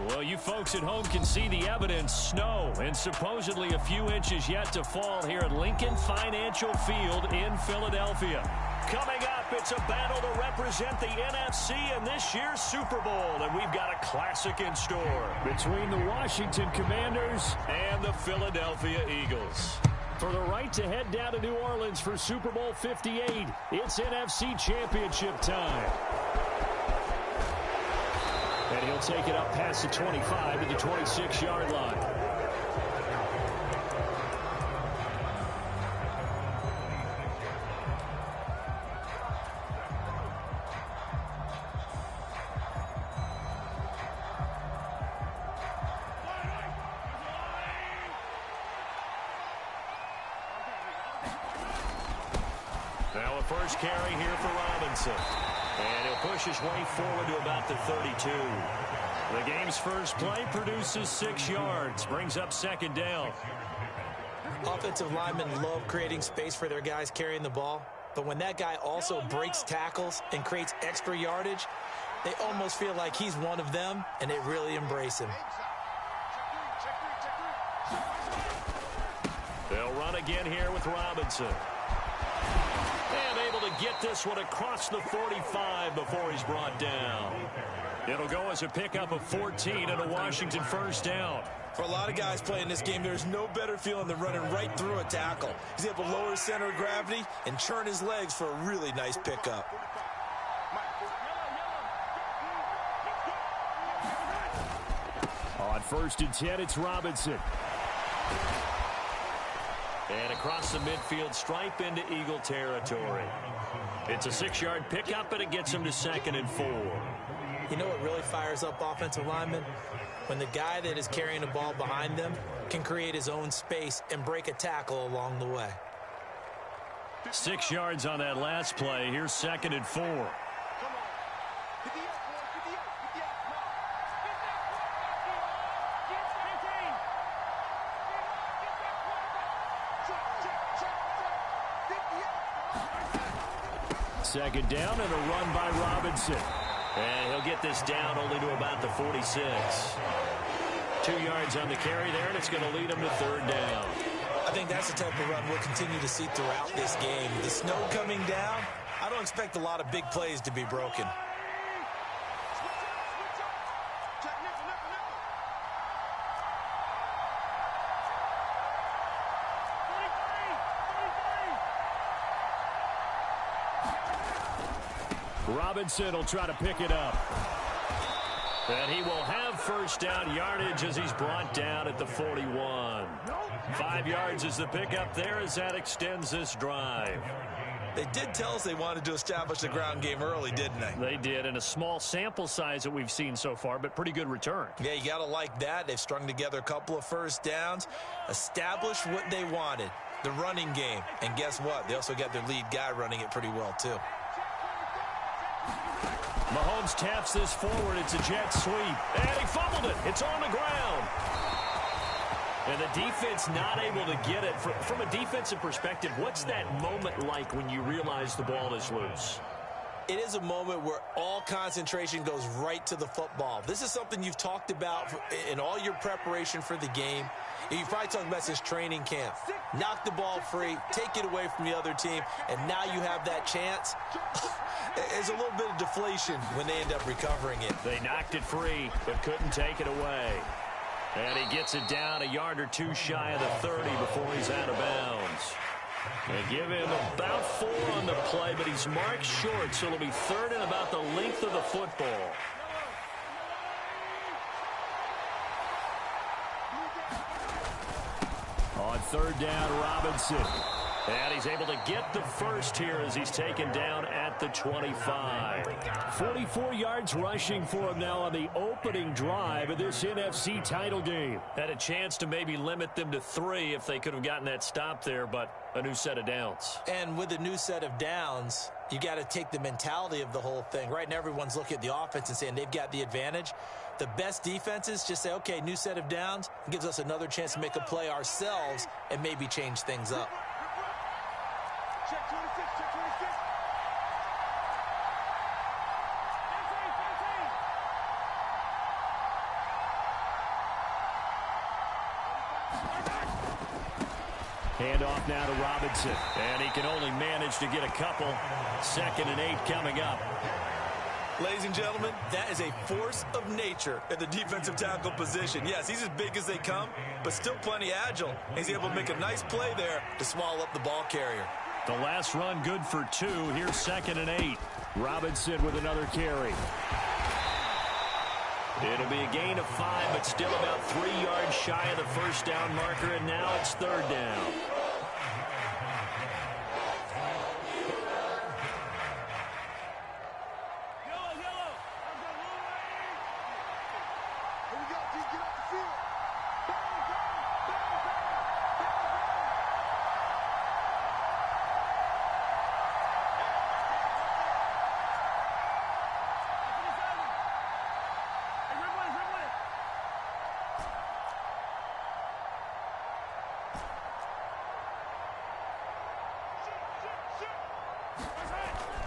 Well, you folks at home can see the evidence. Snow and supposedly a few inches yet to fall here at Lincoln Financial Field in Philadelphia. Coming up, it's a battle to represent the NFC in this year's Super Bowl, and we've got a classic in store between the Washington Commanders and the Philadelphia Eagles. For the right to head down to New Orleans for Super Bowl 58, it's NFC Championship time. And he'll take it up past the 25 to the 26-yard line. Now a first carry here for Robinson. And he'll push his way forward to about the 32. The game's first play produces 6 yards. Brings up second down. Offensive linemen love creating space for their guys carrying the ball. But when that guy also breaks tackles and creates extra yardage, they almost feel like he's one of them, and they really embrace him. They'll run again here with Robinson. And able to get this one across the 45 before he's brought down. It'll go as a pickup of 14 and a Washington first down. For a lot of guys playing this game, there's no better feeling than running right through a tackle. He's able to lower his center of gravity and churn his legs for a really nice pickup. On first and 10, it's Robinson. And across the midfield stripe into Eagle territory. It's a 6-yard pickup, and it gets him to 2nd and 4. You know what really fires up offensive linemen? When the guy that is carrying the ball behind them can create his own space and break a tackle along the way. 6 yards on that last play. Here's 2nd and 4. Second down and a run by Robinson. And he'll get this down only to about the 46. 2 yards on the carry there, and it's going to lead him to 3rd down. I think that's the type of run we'll continue to see throughout this game. The snow coming down, I don't expect a lot of big plays to be broken. Robinson will try to pick it up. And he will have first down yardage as he's brought down at the 41. 5 yards is the pickup there as that extends this drive. They did tell us they wanted to establish the ground game early, didn't they? They did, and a small sample size that we've seen so far, but pretty good return. Yeah, you got to like that. They've strung together a couple of first downs, established what they wanted, the running game. And guess what? They also got their lead guy running it pretty well, too. Mahomes taps this forward. It's a jet sweep. And he fumbled it. It's on the ground. And the defense not able to get it. From a defensive perspective, what's that moment like when you realize the ball is loose? It is a moment where all concentration goes right to the football. This is something you've talked about in all your preparation for the game. You've probably talked about since training camp. Knock the ball free, take it away from the other team, and now you have that chance. There's a little bit of deflation when they end up recovering it. They knocked it free, but couldn't take it away. And he gets it down a yard or two shy of the 30 before he's out of bounds. They give him about 4 on the play, but he's marked short, so it'll be 3rd and about the length of the football. On 3rd down, Robinson. And he's able to get the first here as he's taken down at the 25. 44 yards rushing for him now on the opening drive of this NFC title game. Had a chance to maybe limit them to 3 if they could have gotten that stop there, but a new set of downs. And with a new set of downs, you got to take the mentality of the whole thing. Right now, everyone's looking at the offense and saying they've got the advantage. The best defenses just say, okay, new set of downs. It gives us another chance to make a play ourselves and maybe change things up. Check 26, check 26. Handoff now to Robinson. And he can only manage to get a couple. 2nd and 8 coming up. Ladies and gentlemen, that is a force of nature at the defensive tackle position. Yes, he's as big as they come, but still plenty agile. He's able to make a nice play there to swallow up the ball carrier. The last run good for 2. Here's 2nd and 8. Robinson with another carry. It'll be a gain of 5, but still about 3 yards shy of the first down marker, and now it's 3rd down.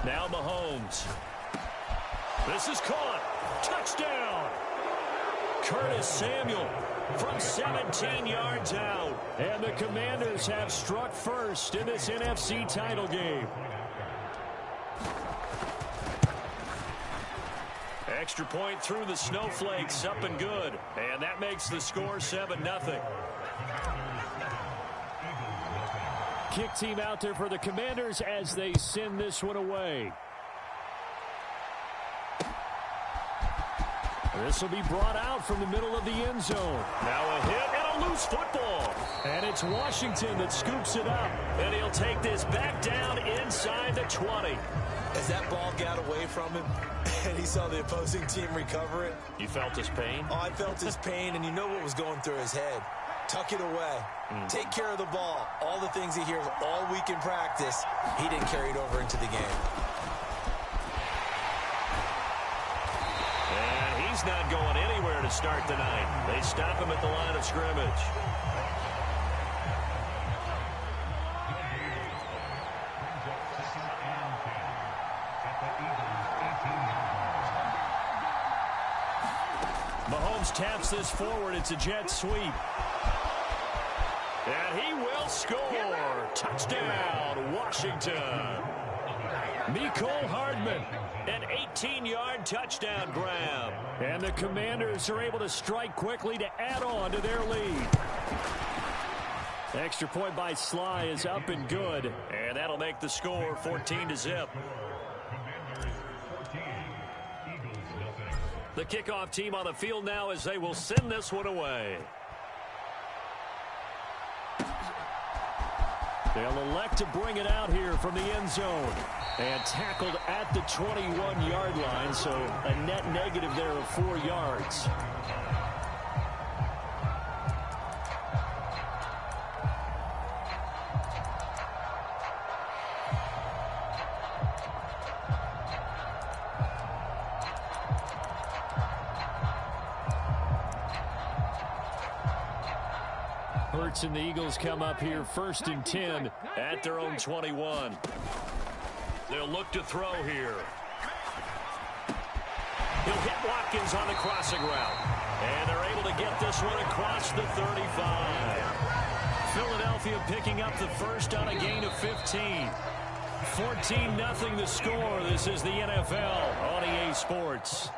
Now Mahomes. This is caught. Touchdown. Curtis Samuel from 17 yards out. And the Commanders have struck first in this NFC title game. Extra point through the snowflakes, up and good. And that makes the score 7-0. Kick team out there for the Commanders as they send this one away. This will be brought out from the middle of the end zone. Now a hit and a loose football. And it's Washington that scoops it up. And he'll take this back down inside the 20. As that ball got away from him and he saw the opposing team recover it. You felt his pain? Oh, I felt his pain, and you know what was going through his head. Tuck it away. Take care of the ball. All the things he hears all week in practice, he didn't carry it over into the game. And he's not going anywhere to start the night. They stop him at the line of scrimmage. Mahomes taps this forward. It's a jet sweep. And he will score. Touchdown, Washington. Mecole Hardman, an 18-yard touchdown grab. And the Commanders are able to strike quickly to add on to their lead. Extra point by Sly is up and good. And that'll make the score 14-0. The kickoff team on the field now as they will send this one away. They'll elect to bring it out here from the end zone. And tackled at the 21-yard line, so a net negative there of 4 yards. Hurts and the Eagles come up here 1st and 10 at their own 21. They'll look to throw here. He'll hit Watkins on the crossing route. And they're able to get this one across the 35. Philadelphia picking up the first on a gain of 15. 14-0 the score. This is the NFL on EA Sports.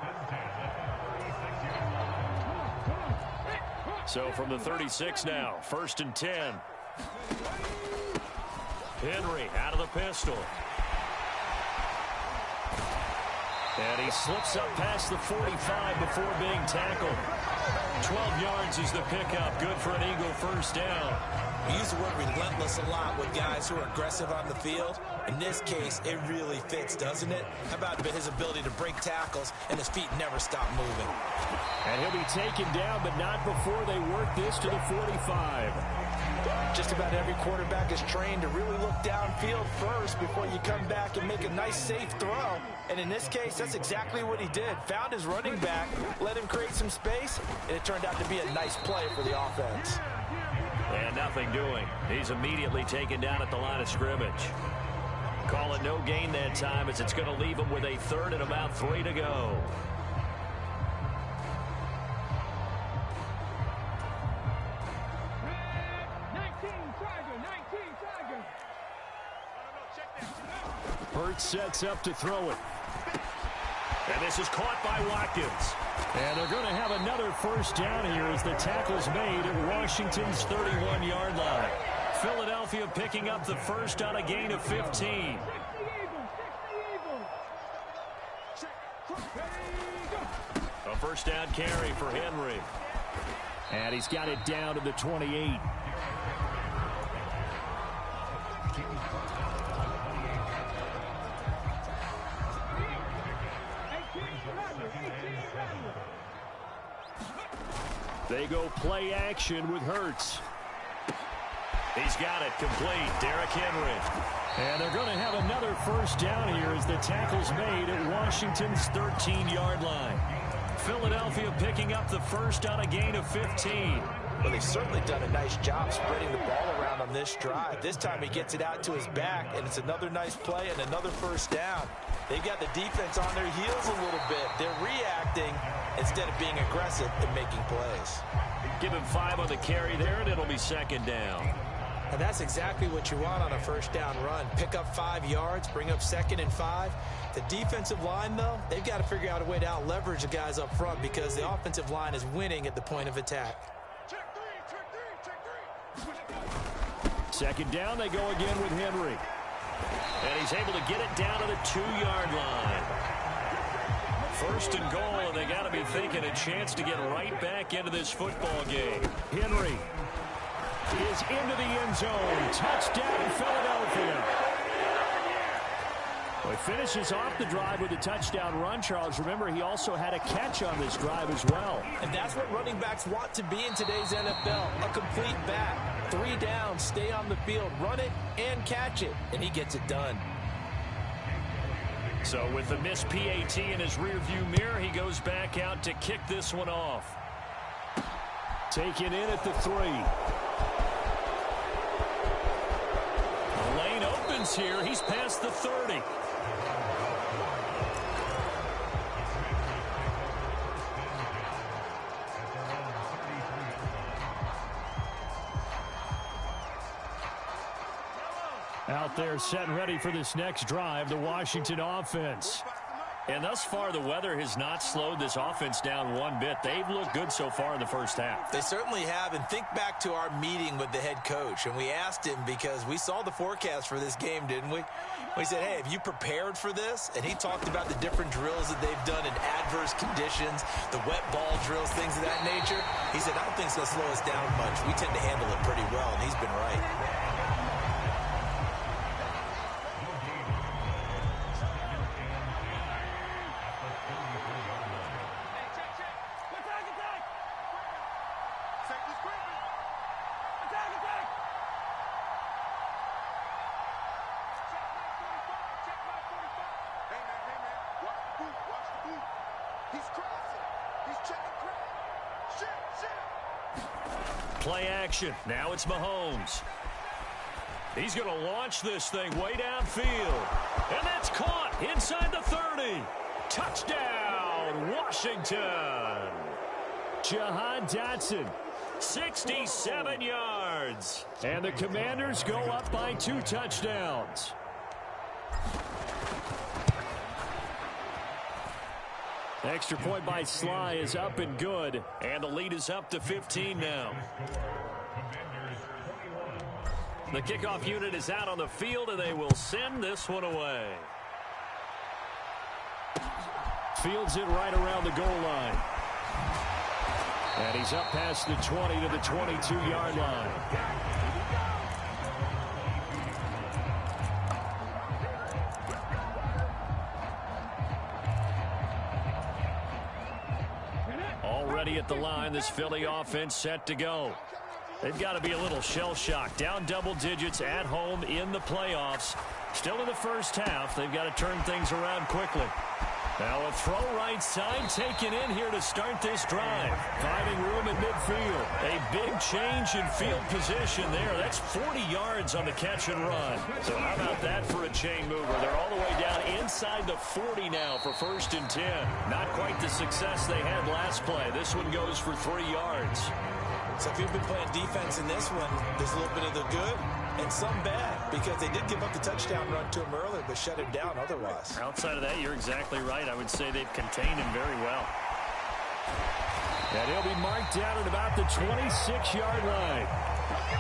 So from the 36 now, 1st and 10. Henry out of the pistol. And he slips up past the 45 before being tackled. 12 yards is the pickup. Good for an Eagle first down. We use the word relentless a lot with guys who are aggressive on the field. In this case, it really fits, doesn't it? How about his ability to break tackles and his feet never stop moving? And he'll be taken down, but not before they work this to the 45. Just about every quarterback is trained to really look downfield first before you come back and make a nice, safe throw. And in this case, that's exactly what he did. Found his running back, let him create some space, and it turned out to be a nice play for the offense. And nothing doing. He's immediately taken down at the line of scrimmage. Call it no gain that time as it's going to leave him with a 3rd and about 3 to go. Hurts sets up to throw it. And this is caught by Watkins. And they're going to have another first down here as the tackle's made at Washington's 31-yard line. Philadelphia picking up the first on a gain of 15. A first down carry for Henry. And he's got it down to the 28. They go play action with Hurts. He's got it complete. Derrick Henry. And they're going to have another first down here as the tackle's made at Washington's 13-yard line. Philadelphia picking up the first on a gain of 15. Well, they've certainly done a nice job spreading the ball around on this drive. This time he gets it out to his back, and it's another nice play and another first down. They've got the defense on their heels a little bit. They're reacting instead of being aggressive and making plays. Give him 5 on the carry there, and it'll be second down. And that's exactly what you want on a first down run. Pick up 5 yards, bring up 2nd and 5. The defensive line, though, they've got to figure out a way to out-leverage the guys up front because the offensive line is winning at the point of attack. Second down, they go again with Henry. And he's able to get it down to the 2-yard line. First and goal, and they got to be thinking a chance to get right back into this football game. Henry is into the end zone. Touchdown, Philadelphia. Well, he finishes off the drive with a touchdown run, Charles. Remember, he also had a catch on this drive as well. And that's what running backs want to be in today's NFL, a complete back. 3 downs, stay on the field, run it, and catch it. And he gets it done. So with the missed PAT in his rearview mirror, he goes back out to kick this one off. Taken in at the 3. The lane opens here. He's past the 30. Out there set and ready for this next drive, the Washington offense. And thus far, the weather has not slowed this offense down one bit. They've looked good so far in the first half. They certainly have. And think back to our meeting with the head coach. And we asked him because we saw the forecast for this game, didn't we? We said, hey, have you prepared for this? And he talked about the different drills that they've done in adverse conditions, the wet ball drills, things of that nature. He said, I don't think it's going to slow us down much. We tend to handle it pretty well, and he's been right. Play action. Now it's Mahomes. He's going to launch this thing way downfield. And that's caught inside the 30. Touchdown, Washington. Jahan Dotson, 67 yards. And the Commanders go up by 2 touchdowns. Extra point by Sly is up and good. And the lead is up to 15 now. The kickoff unit is out on the field, and they will send this one away. Fields it right around the goal line. And he's up past the 20 to the 22-yard line. Already at the line, this Philly offense set to go. They've got to be a little shell-shocked. Down double digits at home in the playoffs. Still in the first half. They've got to turn things around quickly. Now a throw right side taken in here to start this drive. Finding room at midfield. A big change in field position there. That's 40 yards on the catch and run. So how about that for a chain mover? They're all the way down inside the 40 now for 1st and 10. Not quite the success they had last play. This one goes for 3 yards. So if you've been playing defense in this one, there's a little bit of the good, and some bad, because they did give up the touchdown run to him earlier, but shut him down otherwise. Outside of that, you're exactly right. I would say they've contained him very well. And he'll be marked down at about the 26-yard line.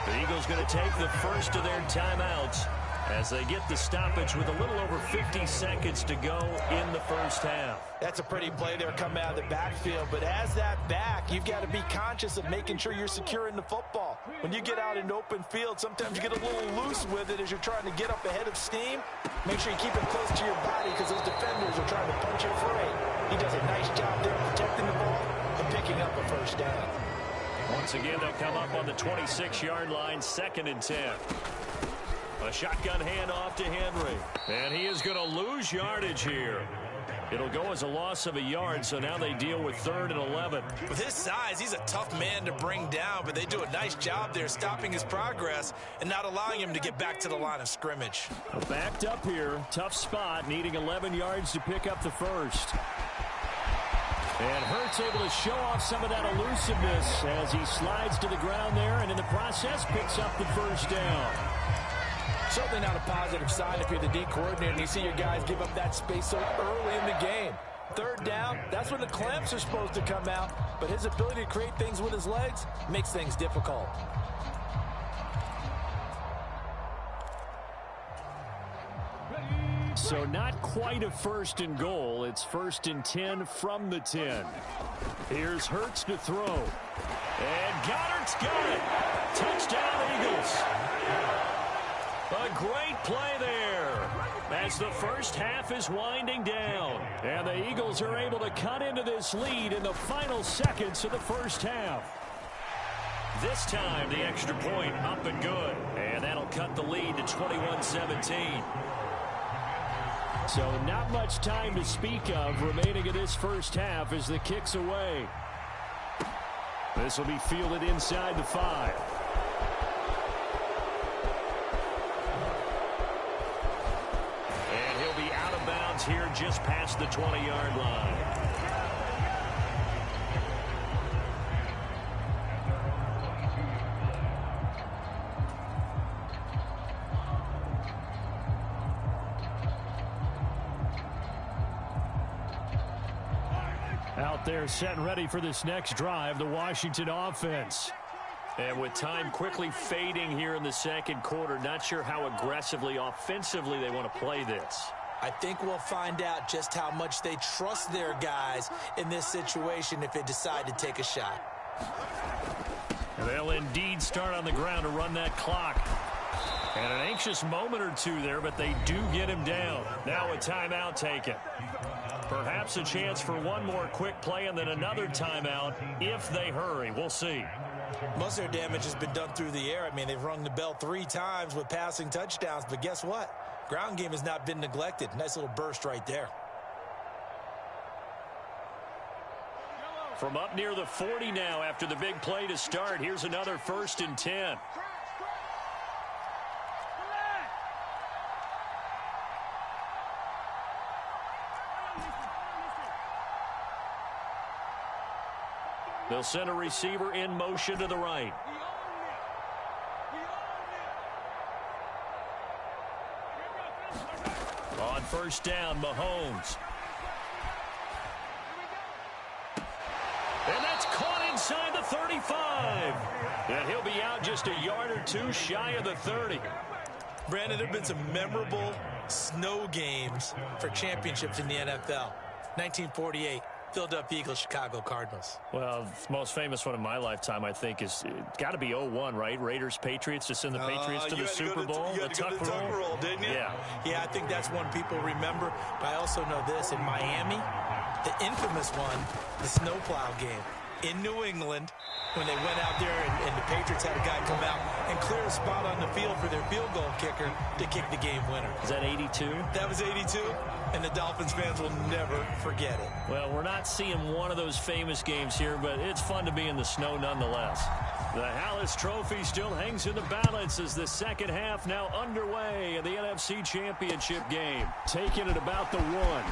The Eagles going to take the first of their timeouts as they get the stoppage with a little over 50 seconds to go in the first half. That's a pretty play there coming out of the backfield, but as that back, you've got to be conscious of making sure you're securing the football. When you get out in open field, sometimes you get a little loose with it as you're trying to get up ahead of steam. Make sure you keep it close to your body because those defenders are trying to punch it free. He does a nice job there protecting the ball and picking up a first down. Once again, they'll come up on the 26-yard line, 2nd and 10. A shotgun handoff to Henry. And he is going to lose yardage here. It'll go as a loss of a yard, so now they deal with 3rd and 11. With his size, he's a tough man to bring down, but they do a nice job there stopping his progress and not allowing him to get back to the line of scrimmage. Backed up here, tough spot, needing 11 yards to pick up the first. And Hurts able to show off some of that elusiveness as he slides to the ground there, and in the process picks up the first down. Certainly not a positive sign if you're the D coordinator and you see your guys give up that space so early in the game. 3rd down, that's when the clamps are supposed to come out, but his ability to create things with his legs makes things difficult. So not quite a 1st and goal. It's 1st and 10 from the 10. Here's Hurts to throw. And Goddard's got it. Touchdown, Eagles. A great play there as the first half is winding down. And the Eagles are able to cut into this lead in the final seconds of the first half. This time, the extra point up and good. And that'll cut the lead to 21-17. So not much time to speak of remaining in this first half as the kick's away. This will be fielded inside the 5. And he'll be out of bounds here just past the 20-yard line. Out there set and ready for this next drive, the Washington offense. And with time quickly fading here in the second quarter, not sure how aggressively, offensively they want to play this. I think we'll find out just how much they trust their guys in this situation if they decide to take a shot. And they'll indeed start on the ground to run that clock. And an anxious moment or two there, but they do get him down. Now a timeout taken. Perhaps a chance for one more quick play and then another timeout if they hurry. We'll see. Most of their damage has been done through the air. I mean, they've rung the bell 3 times with passing touchdowns, but guess what? Ground game has not been neglected. Nice little burst right there. From up near the 40 now after the big play to start, here's another 1st and 10. They'll send a receiver in motion to the right. On 1st down, Mahomes. And that's caught inside the 35. And he'll be out just a yard or 2 shy of the 30. Brandon, there have been some memorable snow games for championships in the NFL. 1948. Philadelphia Eagles, Chicago Cardinals. Well, the most famous one in my lifetime, I think, is got to be 0-1, right? Raiders, Patriots, to send the Patriots to the Super Bowl. You had to go to the tuck roll, didn't you? Yeah, I think that's one people remember. But I also know this. In Miami, the infamous one, the snowplow game. In New England, when they went out there and the Patriots had a guy come out and clear a spot on the field for their field goal kicker to kick the game winner. Is that 82? That was 82, and the Dolphins fans will never forget it. Well, we're not seeing one of those famous games here, but it's fun to be in the snow nonetheless. The Hallis Trophy still hangs in the balance as the second half now underway in the NFC Championship game. Taking it about the 1.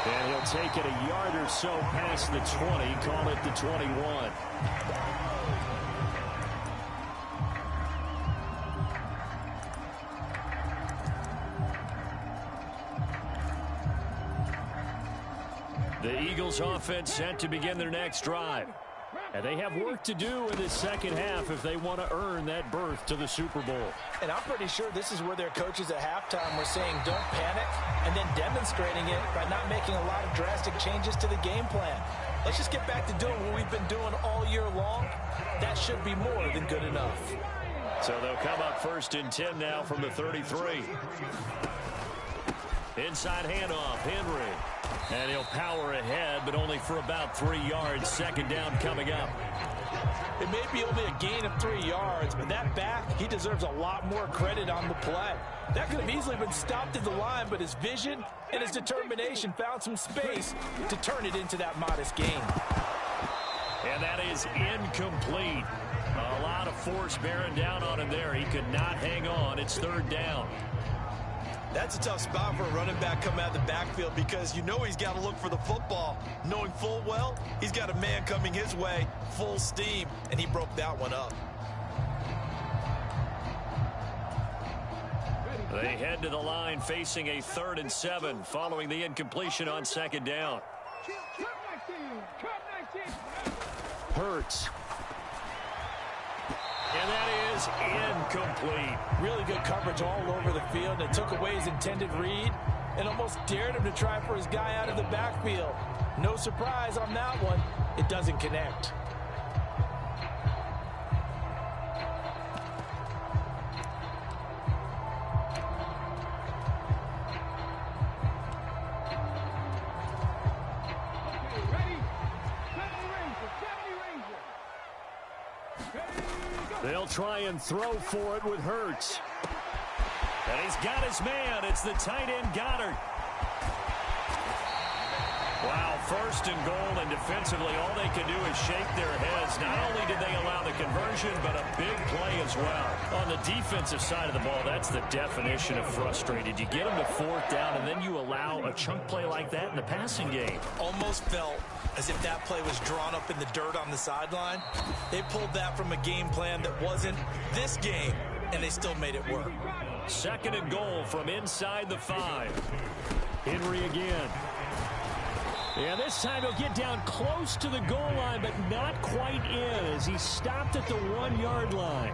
And he'll take it a yard or so past the 20, call it the 21. The Eagles offense set to begin their next drive. And they have work to do in this second half if they want to earn that berth to the Super Bowl. And I'm pretty sure this is where their coaches at halftime were saying don't panic, and then demonstrating it by not making a lot of drastic changes to the game plan. Let's just get back to doing what we've been doing all year long. That should be more than good enough. So they'll come up 1st and 10 now from the 33. Inside handoff, Henry. And he'll power ahead, but only for about 3 yards. Second down coming up. It may be only a gain of 3 yards, but that back, he deserves a lot more credit on the play. That could have easily been stopped at the line, but his vision and his determination found some space to turn it into that modest gain. And that is incomplete. A lot of force bearing down on him there. He could not hang on. It's 3rd down. That's a tough spot for a running back coming out of the backfield because you know he's got to look for the football, knowing full well he's got a man coming his way, full steam, and he broke that one up. They head to the line facing a 3rd and 7 following the incompletion on 2nd down. Hurts. And that is incomplete. Really good coverage all over the field. It took away his intended read and almost dared him to try for his guy out of the backfield. No surprise on that one. It doesn't connect. They'll try and throw for it with Hurts. And he's got his man. It's the tight end Goddard. Wow, 1st and goal, and defensively all they can do is shake their heads. Not only did they allow the conversion, but a big play as well. On the defensive side of the ball, that's the definition of frustrated. You get them to 4th down, and then you allow a chunk play like that in the passing game. Almost felt as if that play was drawn up in the dirt on the sideline. They pulled that from a game plan that wasn't this game, and they still made it work. 2nd and goal from inside the 5. Henry again. Yeah, this time he'll get down close to the goal line, but not quite in as he stopped at the 1-yard line.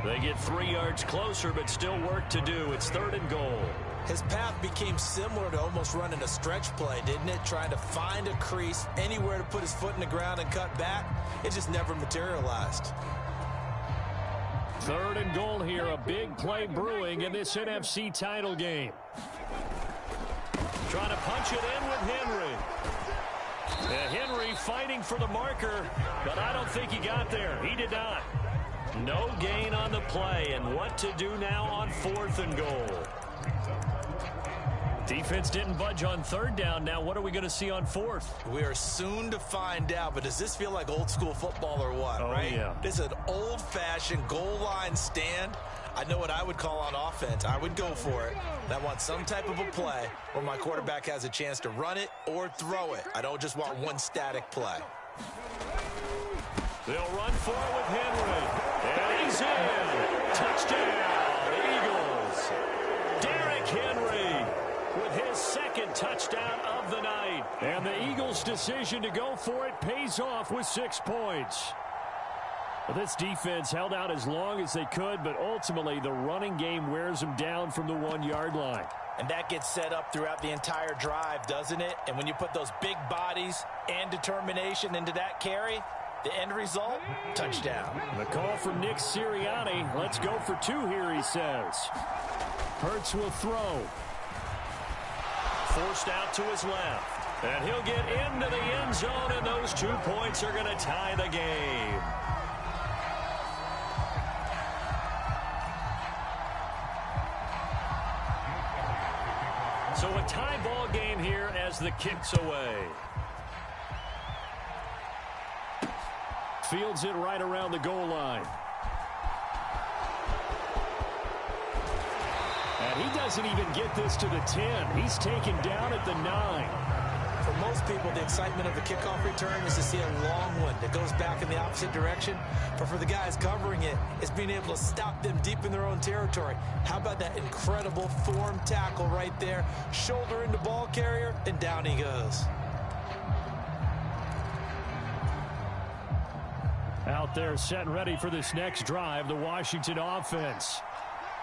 They get 3 yards closer, but still work to do. It's 3rd and goal. His path became similar to almost running a stretch play, didn't it? Trying to find a crease, anywhere to put his foot in the ground and cut back. It just never materialized. 3rd and goal here. A big play brewing in this NFC title game. Trying to punch it in with Henry. Henry fighting for the marker, but I don't think he got there. He did not. No gain on the play, and what to do now on 4th and goal. Defense didn't budge on 3rd down. Now what are we going to see on 4th? We are soon to find out, but does this feel like old school football or what, right? Yeah. This is an old-fashioned goal line stand. I know what I would call on offense. I would go for it. And I want some type of a play where my quarterback has a chance to run it or throw it. I don't just want one static play. They'll run for it with Henry. And he's in. Touchdown, Eagles. Derrick Henry with his 2nd touchdown of the night. And the Eagles' decision to go for it pays off with 6 points. Well, this defense held out as long as they could, but ultimately the running game wears them down from the 1-yard line. And that gets set up throughout the entire drive, doesn't it? And when you put those big bodies and determination into that carry, the end result, touchdown. The call from Nick Sirianni. Let's go for 2 here, he says. Hurts will throw. Forced out to his left. And he'll get into the end zone, and those 2 points are going to tie the game. So a tie ball game here as the kick's away. Fields it right around the goal line. And he doesn't even get this to the 10. He's taken down at the 9. For most people, the excitement of a kickoff return is to see a long one that goes back in the opposite direction. But for the guys covering it, it's being able to stop them deep in their own territory. How about that incredible form tackle right there? Shoulder into ball carrier, and down he goes. Out there set and ready for this next drive, the Washington offense.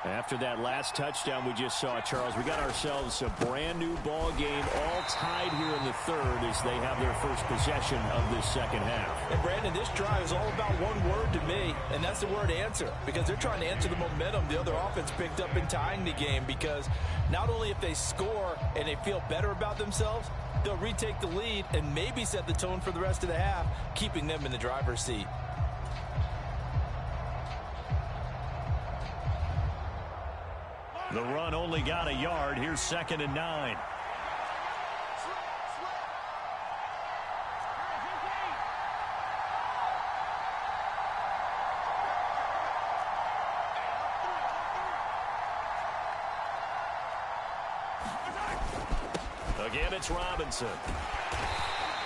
After that last touchdown we just saw, Charles, we got ourselves a brand new ball game, all tied here in the third as they have their first possession of this second half. And Brandon, this drive is all about one word to me, and that's the word answer, because they're trying to answer the momentum the other offense picked up in tying the game, because not only if they score and they feel better about themselves, they'll retake the lead and maybe set the tone for the rest of the half, keeping them in the driver's seat. The run only got a yard. Here's 2nd and 9. Again, it's Robinson.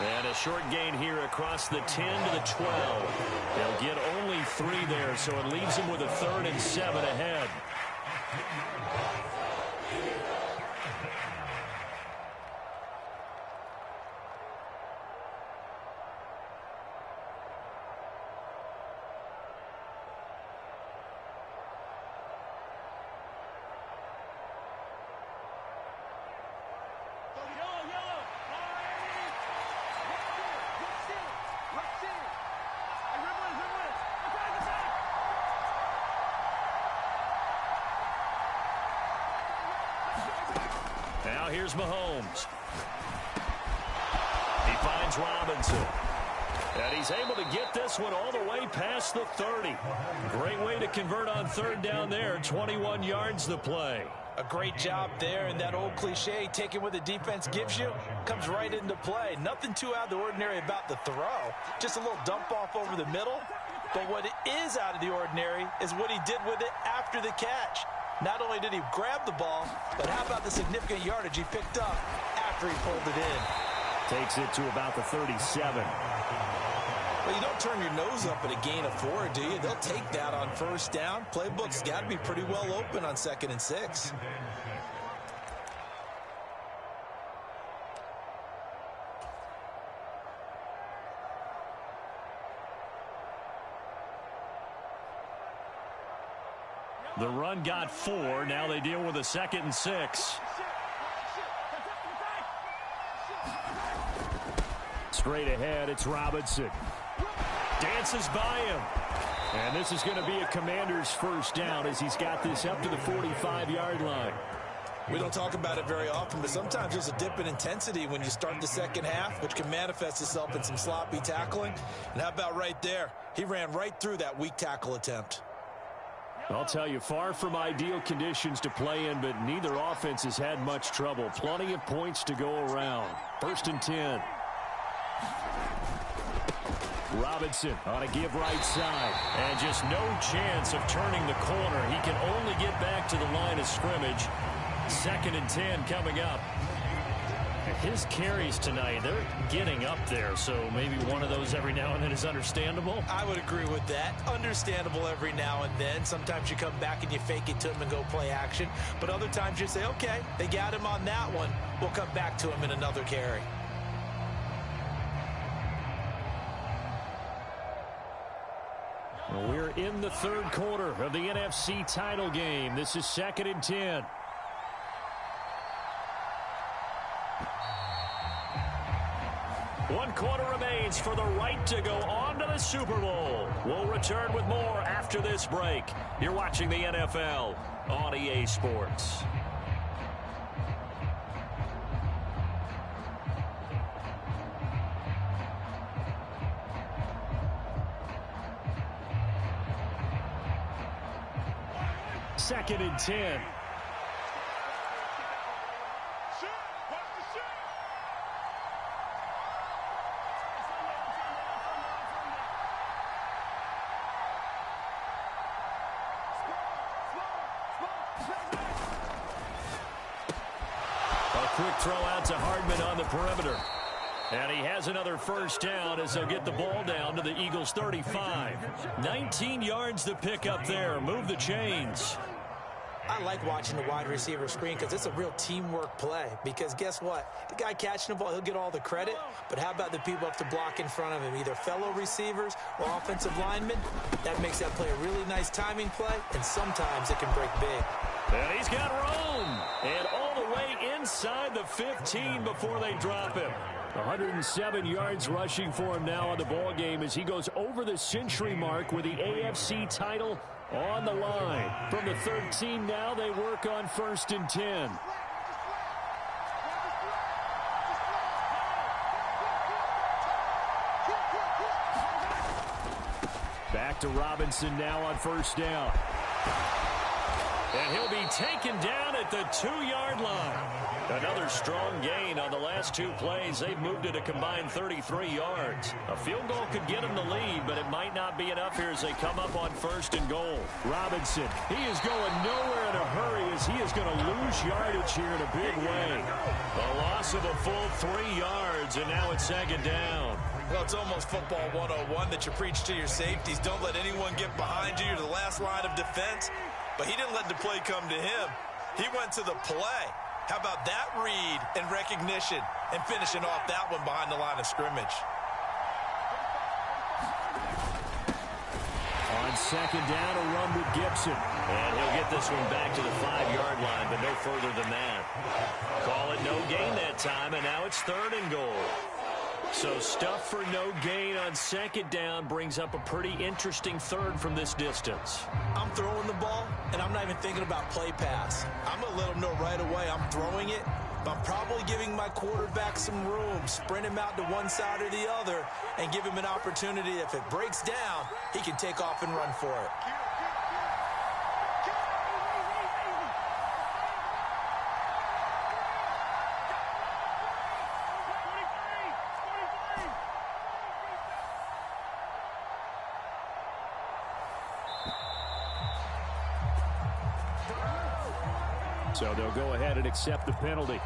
And a short gain here across the 10 to the 12. They'll get only 3 there, so it leaves them with a 3rd and 7 ahead. Now here's Mahomes. He finds Robinson. And he's able to get this one all the way past the 30. Great way to convert on 3rd down there. 21 yards the play. A great job there, and that old cliche, taking what the defense gives you, comes right into play. Nothing too out of the ordinary about the throw. Just a little dump off over the middle. But what is out of the ordinary is what he did with it after the catch. Not only did he grab the ball, but how about the significant yardage he picked up after he pulled it in? Takes it to about the 37. Well, you don't turn your nose up at a gain of 4, do you? They'll take that on 1st down. Playbook's got to be pretty well open on 2nd and 6. The run got 4. Now they deal with a 2nd and 6. Straight ahead, it's Robinson. Dances by him. And this is going to be a Commander's 1st down as he's got this up to the 45-yard line. We don't talk about it very often, but sometimes there's a dip in intensity when you start the second half, which can manifest itself in some sloppy tackling. And how about right there? He ran right through that weak tackle attempt. I'll tell you, far from ideal conditions to play in, but neither offense has had much trouble. Plenty of points to go around. 1st and 10. Robinson on a give right side. And just no chance of turning the corner. He can only get back to the line of scrimmage. 2nd and 10 coming up. His carries tonight, they're getting up there, so maybe one of those every now and then is understandable. I would agree with that. Understandable every now and then. Sometimes you come back and you fake it to him and go play action. But other times you say, okay, they got him on that one. We'll come back to him in another carry. Well, we're in the 3rd quarter of the NFC title game. This is 2nd and 10. One quarter remains for the right to go on to the Super Bowl. We'll return with more after this break. You're watching the NFL on EA Sports. Second and 10. Quick throw out to Hardman on the perimeter. And he has another 1st down as they'll get the ball down to the Eagles' 35. 19 yards to pick up there. Move the chains. I like watching the wide receiver screen because it's a real teamwork play. Because guess what? The guy catching the ball, he'll get all the credit. But how about the people up to block in front of him, either fellow receivers or offensive linemen? That makes that play a really nice timing play, and sometimes it can break big. And he's got room. And all the way inside the 15 before they drop him. 107 yards rushing for him now on the ball game as he goes over the century mark with the AFC title on the line. From the 13 now, they work on 1st and 10. Back to Robinson now on 1st down. And he'll be taken down at the 2-yard line. Another strong gain on the last 2 plays. They've moved it a combined 33 yards. A field goal could get them the lead, but it might not be enough here as they come up on 1st and goal. Robinson, he is going nowhere in a hurry as he is going to lose yardage here in a big way. A loss of a full 3 yards, and now it's 2nd down. Well, it's almost football 101 that you preach to your safeties. Don't let anyone get behind you. You're the last line of defense. But he didn't let the play come to him. He went to the play. How about that read and recognition and finishing off that one behind the line of scrimmage? On 2nd down, a run with Gibson. And he'll get this one back to the 5-yard line, but no further than that. Call it no gain that time, and now it's 3rd and goal. So stuff for no gain on 2nd down brings up a pretty interesting 3rd from this distance. I'm throwing the ball, and I'm not even thinking about play pass. I'm going to let him know right away I'm throwing it, but I'm probably giving my quarterback some room, sprint him out to one side or the other, and give him an opportunity. If it breaks down, he can take off and run for it. So they'll go ahead and accept the penalty.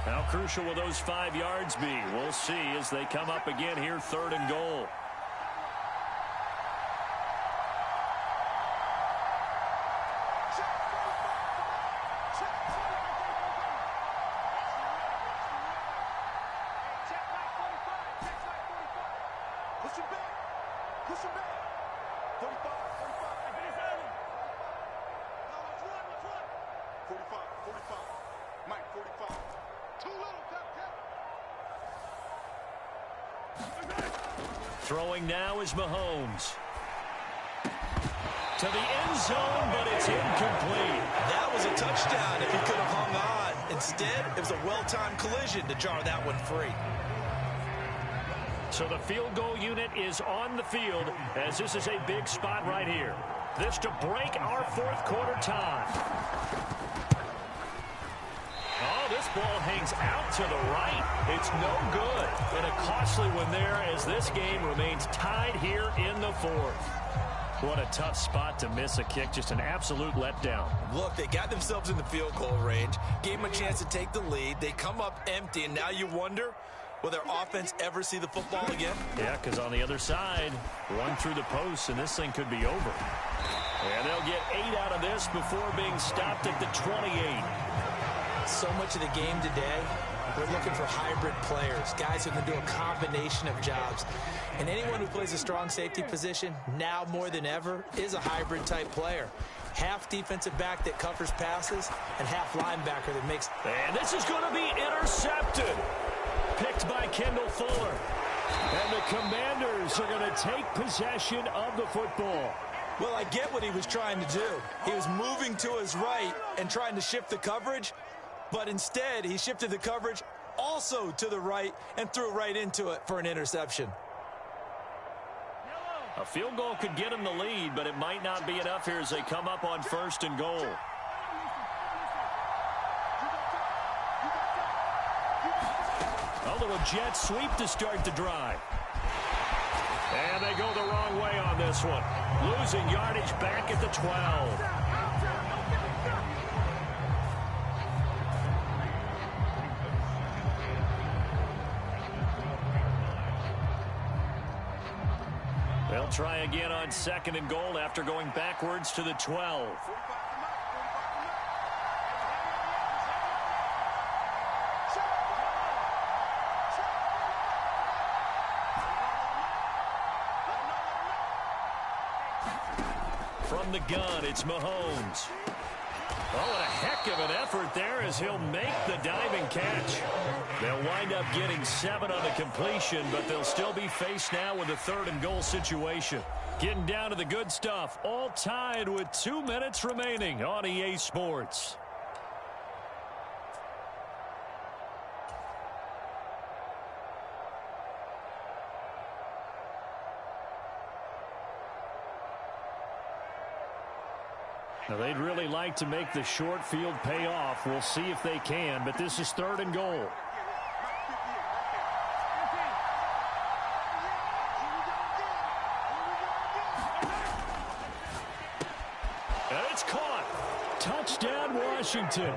How crucial will those 5 yards be? We'll see as they come up again here, 3rd and goal. Push him back. Push him back. 45, 45. Now let's run. 45, 45. Mike, 45. Too little, Throwing now is Mahomes. To the end zone, but it's incomplete. That was a touchdown if he could have hung on. Instead, it was a well-timed collision to jar that one free. So the field goal unit is on the field as this is a big spot right here. This to break our 4th quarter tie. Oh, this ball hangs out to the right. It's no good. And a costly one there as this game remains tied here in the 4th. What a tough spot to miss a kick. Just an absolute letdown. Look, they got themselves in the field goal range, gave them a chance to take the lead. They come up empty, and now you wonder, will their offense ever see the football again? Yeah, because on the other side, run through the post, and this thing could be over. And they'll get 8 out of this before being stopped at the 28. So much of the game today, we're looking for hybrid players, guys who can do a combination of jobs. And anyone who plays a strong safety position, now more than ever, is a hybrid-type player. Half defensive back that covers passes, and half linebacker that makes... And this is going to be intercepted. Picked by Kendall Fuller. And the Commanders are going to take possession of the football. Well, I get what he was trying to do. He was moving to his right and trying to shift the coverage, but instead he shifted the coverage also to the right and threw right into it for an interception. A field goal could get him the lead, but it might not be enough here as they come up on 1st and goal. A little jet sweep to start the drive. And they go the wrong way on this one. Losing yardage back at the 12. They'll try again on 2nd and goal after going backwards to the 12. From the gun, it's Mahomes. Oh, and a heck of an effort there as he'll make the diving catch. They'll wind up getting 7 on the completion, but they'll still be faced now with a 3rd and goal situation. Getting down to the good stuff, all tied with 2 minutes remaining on EA Sports. Now, they'd really like to make the short field pay off. We'll see if they can, but this is 3rd and goal. And it's caught. Touchdown, Washington.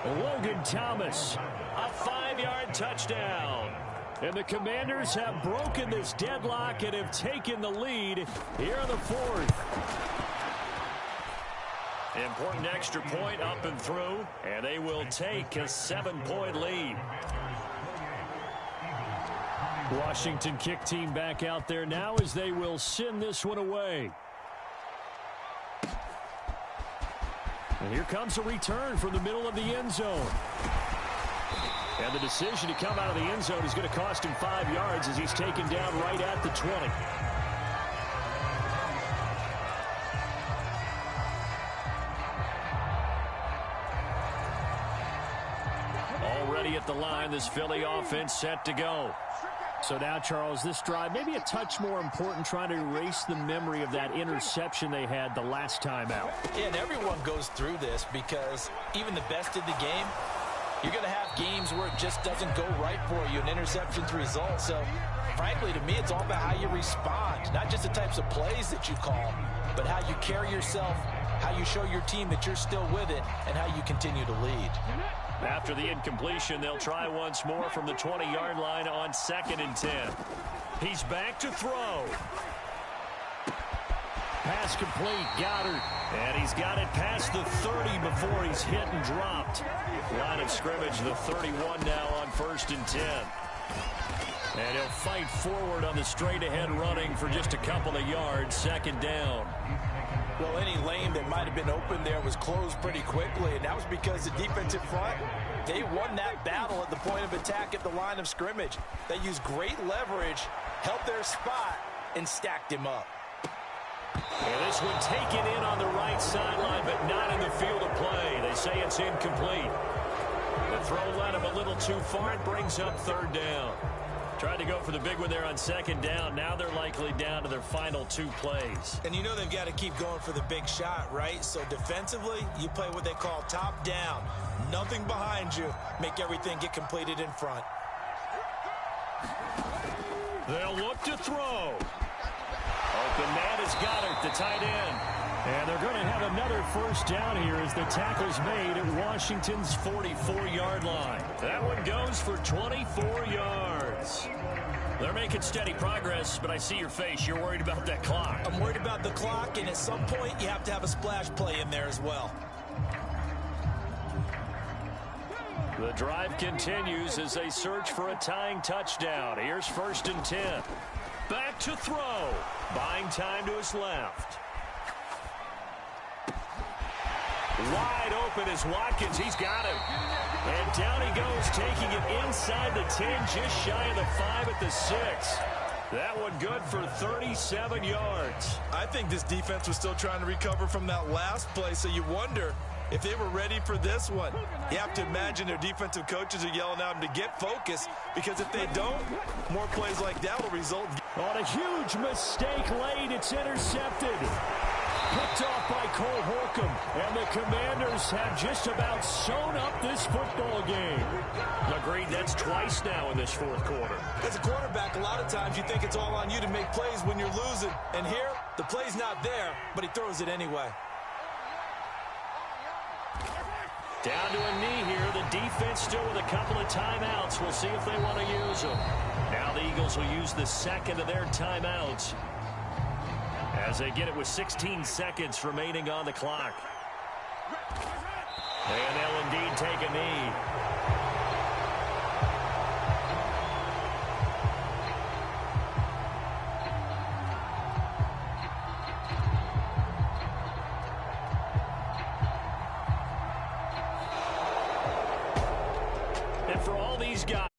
Logan Thomas, a 5-yard touchdown. And the Commanders have broken this deadlock and have taken the lead here in the 4th. Important extra point up and through, and they will take a 7-point lead. Washington kick team back out there now as they will send this one away. And here comes a return from the middle of the end zone. And the decision to come out of the end zone is going to cost him 5 yards as he's taken down right at the 20. At the line, this Philly offense set to go. So now, Charles, this drive maybe a touch more important, trying to erase the memory of that interception they had the last time out. Yeah, and everyone goes through this because even the best in the game, you're going to have games where it just doesn't go right for you, and interceptions result. So, frankly, to me, it's all about how you respond, not just the types of plays that you call, but how you carry yourself, how you show your team that you're still with it, and how you continue to lead. After the incompletion, they'll try once more from the 20-yard line on 2nd and 10. He's back to throw. Pass complete, Goddard. And he's got it past the 30 before he's hit and dropped. Line of scrimmage, the 31 now on 1st and 10. And he'll fight forward on the straight-ahead running for just a couple of yards, 2nd down. Well, any lane that might have been open there was closed pretty quickly, and that was because the defensive front, they won that battle at the point of attack at the line of scrimmage. They used great leverage, held their spot, and stacked him up. And this one taken in on the right sideline, but not in the field of play. They say it's incomplete. The throw led him a little too far. It brings up 3rd down. Tried to go for the big one there on 2nd down. Now they're likely down to their final 2 plays. And you know they've got to keep going for the big shot, right? So defensively, you play what they call top down. Nothing behind you. Make everything get completed in front. They'll look to throw. Open man is Goddard, the tight end. And they're going to have another 1st down here as the tackle's made at Washington's 44-yard line. That one goes for 24 yards. They're making steady progress, but I see your face. You're worried about that clock. I'm worried about the clock, and at some point you have to have a splash play in there as well. The drive continues as they search for a tying touchdown. Here's 1st and 10. Back to throw. Buying time to his left. Wide open is Watkins. He's got him. And down he goes, taking it inside the 10, just shy of the 5 at the 6. That one good for 37 yards. I think this defense was still trying to recover from that last play, so you wonder if they were ready for this one. You have to imagine their defensive coaches are yelling at them to get focused, because if they don't, more plays like that will result. On a huge mistake late, it's intercepted. Picked off by Cole Holcomb, and the Commanders have just about sewn up this football game. Agreed, that's twice now in this 4th quarter. As a quarterback, a lot of times you think it's all on you to make plays when you're losing. And here, the play's not there, but he throws it anyway. Down to a knee here. The defense still with a couple of timeouts. We'll see if they want to use them. Now the Eagles will use the 2nd of their timeouts. As they get it with 16 seconds remaining on the clock. And they'll indeed take a knee. And for all these guys.